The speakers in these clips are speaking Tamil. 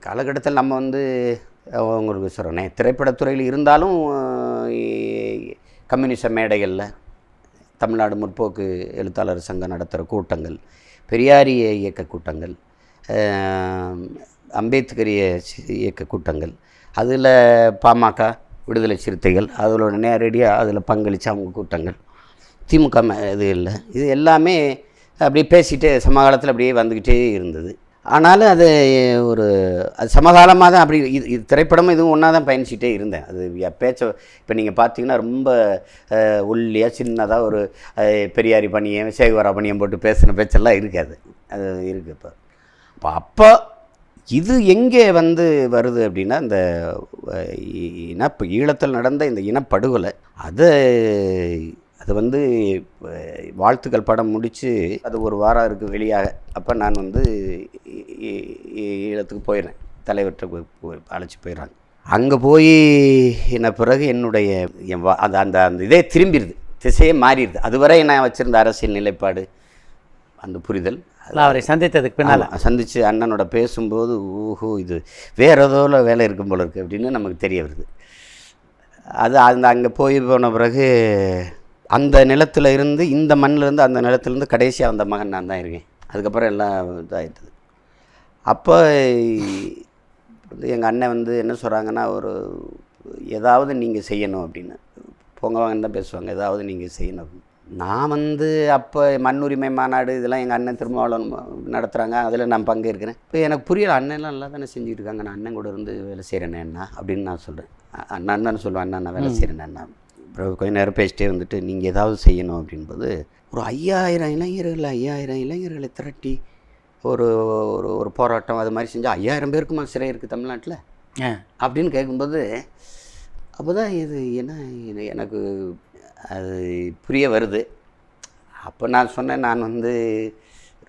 காலகட்டத்தில் நம்ம வந்து உங்களுக்கு சொல்கிறேன், திரைப்படத்துறையில் இருந்தாலும் கம்யூனிச மேடைகளில் தமிழ்நாடு முற்போக்கு எழுத்தாளர் சங்கம் நடத்துகிற கூட்டங்கள், பெரியாரிய இயக்க கூட்டங்கள், அம்பேத்கரிய இயக்க கூட்டங்கள், அதில் பாமக விடுதலை சிறுத்தைகள் அதோட நேரடியாக அதில் பங்களித்த அவங்க கூட்டங்கள், திமுக இது இல்லை, இது எல்லாமே அப்படியே பேசிகிட்டே சமகாலத்தில் அப்படியே வந்துக்கிட்டே இருந்தது. ஆனாலும் அது அது சமகாலமாக தான் அப்படி இது திரைப்படமும் இதுவும் ஒன்றா தான் பயணிச்சிட்டே இருந்தேன். அது பேச்சை இப்போ நீங்கள் பார்த்தீங்கன்னா ரொம்ப ஒல்லியாக சின்னதாக ஒரு பெரியாரி பணியம் சேகுவரா பணியம் போட்டு பேசின பேச்செல்லாம் இருக்காது. அது இருக்குது. அப்போ இது எங்கே வருது அப்படின்னா, இந்த ஈழத்தில் நடந்த இந்த இனப்படுகொலை அது வாழ்த்துக்கள் படம் முடித்து அது ஒரு வாரம் இருக்குது வெளியாக. அப்போ நான் ஈழத்துக்கு போயிடுறேன், தலைவர்கிட்ட அழைச்சி போயிடுறாங்க. அங்கே போய் என்ன பிறகு என்னுடைய அந்த இதே திரும்பிடுது, திசையே மாறிடுது. அதுவரை நான் வச்சுருந்த அரசியல் நிலைப்பாடு, அந்த புரிதல், அவரை சந்தித்ததுக்கு பின்னால் சந்தித்து அண்ணனோட பேசும்போது ஓஹோ இது வேறு ஏதோ வேலை இருக்கும் போல இருக்குது அப்படின்னு நமக்கு தெரிய வருது. அங்கே போய் போன பிறகு அந்த நிலத்தில் இருந்து, இந்த மண்ணில் இருந்து, அந்த நிலத்துலேருந்து கடைசியாக அந்த மகன் நான் தான் இருக்கேன். அதுக்கப்புறம் எல்லாம் இதாகிட்டது. அப்போ எங்கள் அண்ணன் என்ன சொல்கிறாங்கன்னா, ஏதாவது நீங்கள் செய்யணும் அப்படின்னு, பொங்க வாங்கன்னு தான் பேசுவாங்க, ஏதாவது நீங்கள் செய்யணும் அப்படின்னு. நான் அப்போ மண்ணுரிமை மாநாடு இதெல்லாம் எங்கள் அண்ணன் திருமாவளவன் நடத்துகிறாங்க, அதில் நான் பங்கேற்கிறேன். இப்போ எனக்கு புரியல, அண்ணன்லாம் நல்லா தானே செஞ்சுட்டு இருக்காங்க, நான் அண்ணன் கூட இருந்து வேலை செய்கிறேன் அண்ணா அப்படின்னு நான் சொல்கிறேன். அண்ணான்னு சொல்லுவேன், அண்ணா நான் வேலை செய்கிறேன் அண்ணா. அப்புறம் கொஞ்சம் நேரம் பேசிட்டே நீங்கள் ஏதாவது செய்யணும் அப்படின்போது, ஒரு 5000 இளைஞர்களை திரட்டி ஒரு போராட்டம் அது மாதிரி செஞ்சால் 5000 பேருக்குமா சிறை இருக்குது தமிழ்நாட்டில் அப்படின்னு கேட்கும்போது, அப்போ தான் இது எனக்கு அது புரிய வருது. அப்போ நான் சொன்னேன், நான்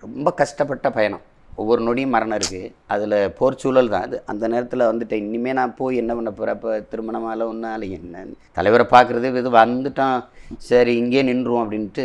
ரொம்ப கஷ்டப்பட்ட பயணம், ஒவ்வொரு நொடியும் மரணம் இருக்குது, அதில் போர் சூழல் தான் அது. அந்த நேரத்தில் இனிமேல் நான் போய் என்ன பண்ண போகிறேன், இப்போ திருமணமால ஒன்றும் என்ன தலைவரை பார்க்குறது இது வந்துட்டோம், சரி இங்கேயே நின்றுவோம் அப்படின்ட்டு